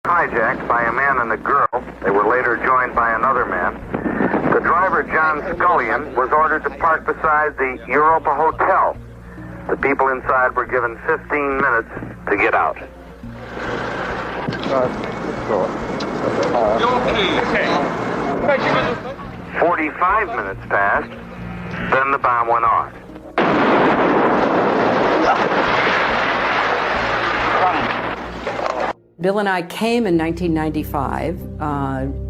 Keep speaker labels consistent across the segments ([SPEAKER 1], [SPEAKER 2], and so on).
[SPEAKER 1] hijacked by a man and a girl. They were later joined by another man. The driver, John Scullion, was ordered to park beside the Europa Hotel. The people inside were given 15 minutes to get out. 45 minutes passed, then the bomb went off.
[SPEAKER 2] Bill and I came in 1995,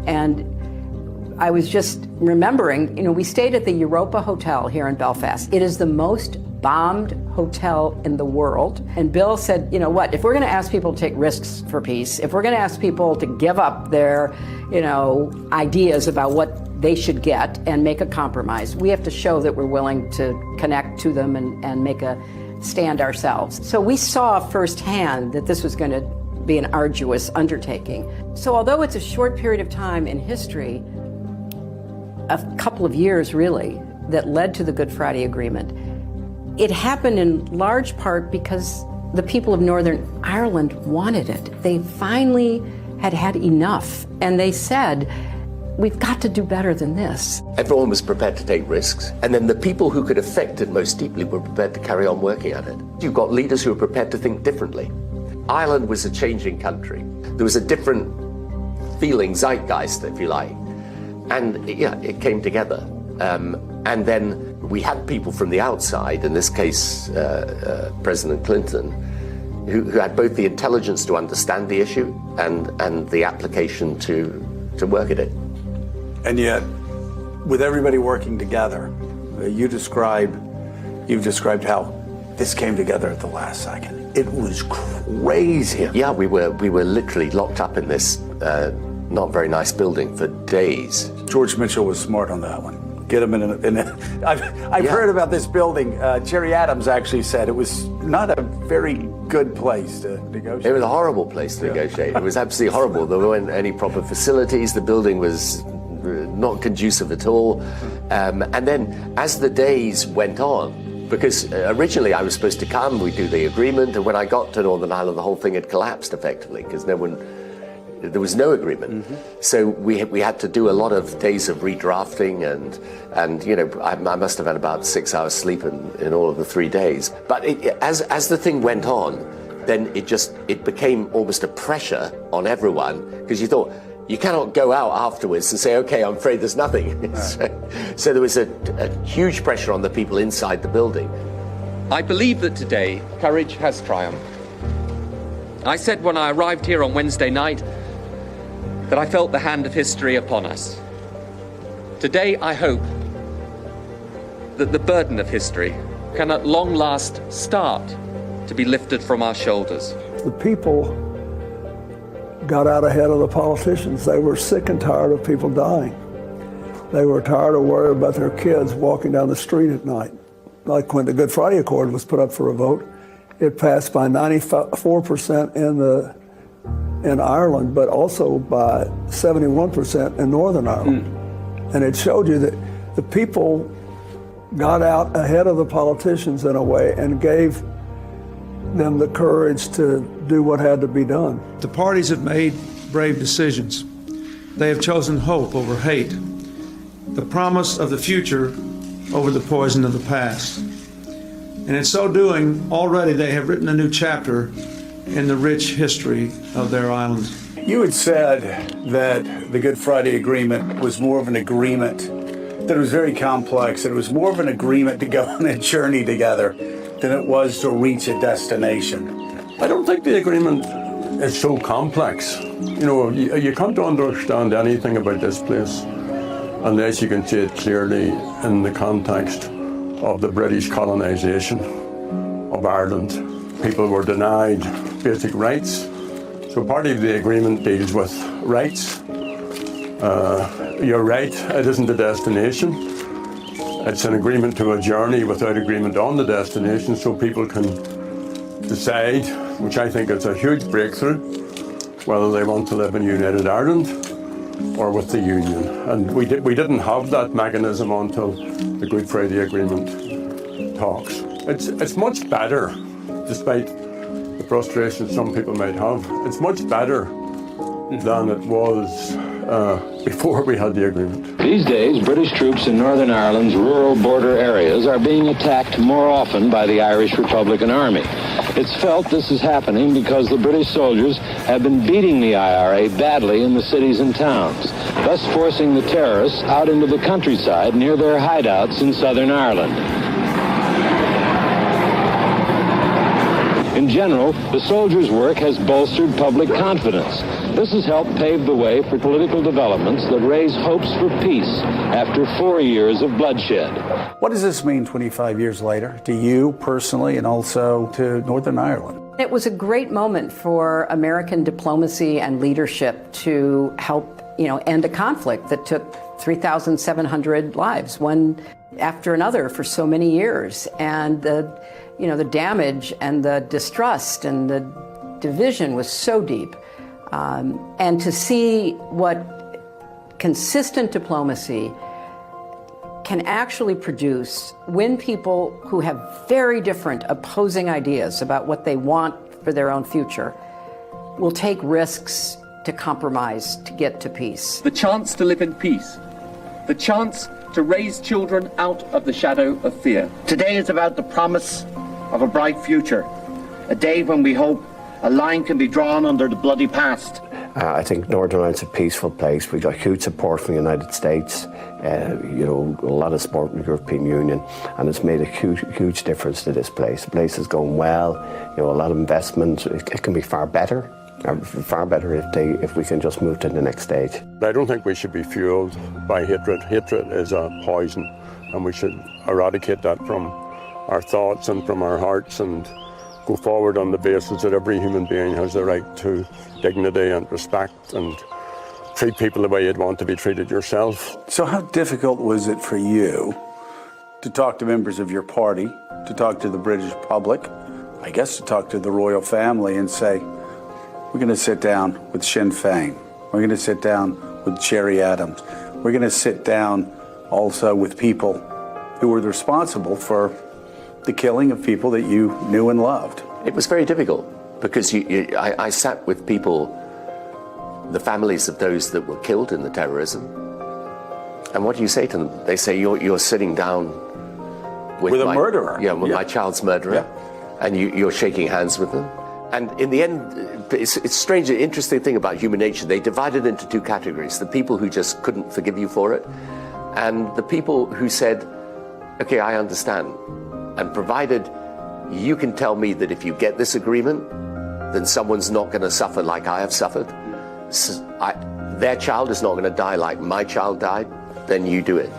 [SPEAKER 2] and I was just remembering, we stayed at the Europa Hotel here in Belfast. It is the most bombed hotel in the world. And Bill said, if we're going to ask people to take risks for peace, if we're going to ask people to give up their, ideas about what they should get and make a compromise, we have to show that we're willing to connect to them and make a stand ourselves. So we saw firsthand that this was going to be an arduous undertaking. So although it's a short period of time in history, a couple of years really, that led to the Good Friday Agreement, it happened in large part because the people of Northern Ireland wanted it. They finally had enough, and they said, we've got to do better than this.
[SPEAKER 3] Everyone was prepared to take risks, and then the people who could affect it most deeply were prepared to carry on working at it. You've got leaders who were prepared to think differently. Ireland was a changing country. There was a different feeling, zeitgeist, if you like. And it came together. And then we had people from the outside, in this case, President Clinton, who had both the intelligence to understand the issue and the application to work at it.
[SPEAKER 4] And yet, with everybody working together, you've described how this came together at the last second. It was crazy.
[SPEAKER 3] Yeah, we were literally locked up in this not very nice building for days.
[SPEAKER 4] George Mitchell was smart on that one. Get him in a I've heard about this building. Gerry Adams actually said it was not a very good place to negotiate.
[SPEAKER 3] It was a horrible place to negotiate. It was absolutely horrible. There weren't any proper facilities. The building was not conducive at all. And then as the days went on, because originally I was supposed to come, we'd do the agreement, and when I got to Northern Ireland, the whole thing had collapsed effectively, because there was no agreement. Mm-hmm. So we had to do a lot of days of redrafting, and I must have had about 6 hours sleep in all of the 3 days. But as the thing went on, then it became almost a pressure on everyone, because you thought, you cannot go out afterwards and say, okay, I'm afraid there's nothing. Right. So there was a huge pressure on the people inside the building.
[SPEAKER 5] I believe that today, courage has triumphed. I said when I arrived here on Wednesday night that I felt the hand of history upon us. Today, I hope that the burden of history can at long last start to be lifted from our shoulders.
[SPEAKER 6] The people got out ahead of the politicians. They were sick and tired of people dying. They were tired of worrying about their kids walking down the street at night. Like when the Good Friday Accord was put up for a vote, it passed by 94% in Ireland, but also by 71% in Northern Ireland. And it showed you that the people got out ahead of the politicians in a way and gave them the courage to do what had to be done.
[SPEAKER 7] The parties have made brave decisions. They have chosen hope over hate, the promise of the future over the poison of the past. And in so doing, already they have written a new chapter in the rich history of their island.
[SPEAKER 4] You had said that the Good Friday Agreement was more of an agreement, that it was very complex, that it was more of an agreement to go on a journey together than it was to reach a destination.
[SPEAKER 8] I don't think the agreement is so complex. You can't understand anything about this place unless you can see it clearly in the context of the British colonisation of Ireland. People were denied basic rights. So part of the agreement deals with rights. You're right, it isn't a destination. It's an agreement to a journey without agreement on the destination, so people can decide, which I think is a huge breakthrough, whether they want to live in United Ireland or with the Union. And we didn't have that mechanism until the Good Friday Agreement talks. It's much better, despite the frustration some people might have, it's much better than it was before we had the agreement.
[SPEAKER 9] These days, British troops in Northern Ireland's rural border areas are being attacked more often by the Irish Republican Army. It's felt this is happening because the British soldiers have been beating the IRA badly in the cities and towns, thus forcing the terrorists out into the countryside near their hideouts in Southern Ireland. In general, the soldiers' work has bolstered public confidence. This has helped pave the way for political developments that raise hopes for peace after 4 years of bloodshed.
[SPEAKER 4] What does this mean 25 years later to you personally and also to Northern Ireland?
[SPEAKER 2] It was a great moment for American diplomacy and leadership to help, end a conflict that took 3,700 lives, one after another for so many years. And the damage and the distrust and the division was so deep. And to see what consistent diplomacy can actually produce when people who have very different opposing ideas about what they want for their own future will take risks to compromise to get to peace.
[SPEAKER 5] The chance to live in peace, the chance to raise children out of the shadow of fear.
[SPEAKER 10] Today is about the promise of a bright future, a day when we hope a line can be drawn under the bloody past.
[SPEAKER 11] I think Northern Ireland's a peaceful place. We got huge support from the United States, a lot of support from the European Union, and it's made a huge difference to this place. The place is going well, a lot of investment. It can be far better if we can just move to the next stage.
[SPEAKER 8] I don't think we should be fueled by hatred. Hatred is a poison, and we should eradicate that from our thoughts and from our hearts and go forward on the basis that every human being has the right to dignity and respect and treat people the way you'd want to be treated yourself.
[SPEAKER 4] So how difficult was it for you to talk to members of your party, to talk to the British public, I guess to talk to the royal family and say, we're going to sit down with Sinn Féin, we're going to sit down with Gerry Adams, we're going to sit down also with people who were responsible for the killing of people that you knew and loved?
[SPEAKER 3] It was very difficult because I sat with people, the families of those that were killed in the terrorism. And what do you say to them? They say, you're sitting down with
[SPEAKER 4] a murderer.
[SPEAKER 3] Yeah, with my child's murderer. Yeah. And you're shaking hands with them. And in the end, it's strange, the interesting thing about human nature, they divided into two categories. The people who just couldn't forgive you for it, and the people who said, okay, I understand. And provided you can tell me that if you get this agreement, then someone's not going to suffer like I have suffered. Their child is not going to die like my child died, then you do it.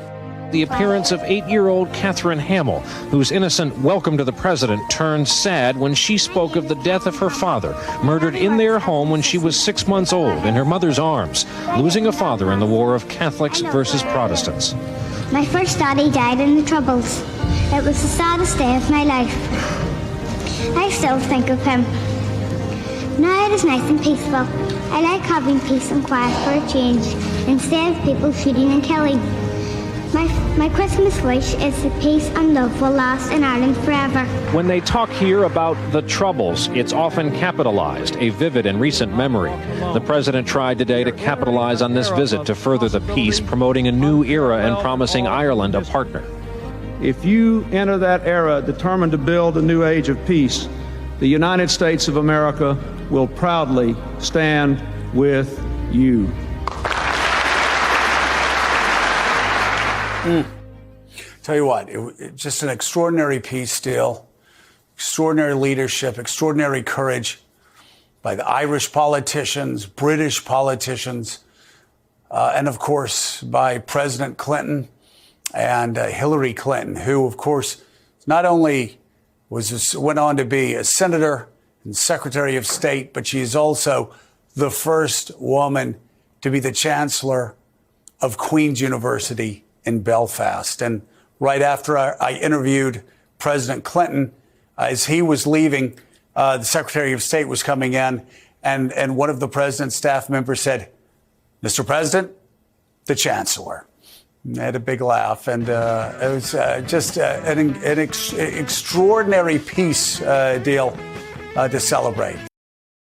[SPEAKER 12] The appearance of 8-year-old Catherine Hamill, whose innocent welcome to the president turned sad when she spoke of the death of her father, murdered in their home when she was 6 months old in her mother's arms, losing a father in the war of Catholics versus Protestants.
[SPEAKER 13] My first daddy died in the Troubles. It was the saddest day of my life. I still think of him. Now it is nice and peaceful. I like having peace and quiet for a change, instead of people shooting and killing. My Christmas wish is that peace and love will last in Ireland forever.
[SPEAKER 12] When they talk here about the Troubles, it's often capitalized, a vivid and recent memory. The president tried today to capitalize on this visit to further the peace, promoting a new era and promising Ireland a partner.
[SPEAKER 7] If you enter that era determined to build a new age of peace, the United States of America will proudly stand with you.
[SPEAKER 4] Tell you what, it's just an extraordinary peace deal, extraordinary leadership, extraordinary courage by the Irish politicians, British politicians, and of course by President Clinton and Hillary Clinton, who of course not only went on to be a senator and Secretary of State, but she is also the first woman to be the Chancellor of Queen's University in Belfast. And right after I interviewed President Clinton, as he was leaving, the Secretary of State was coming in, and one of the president's staff members said, "Mr. President, the Chancellor." And I had a big laugh, and it was just an extraordinary peace deal to celebrate.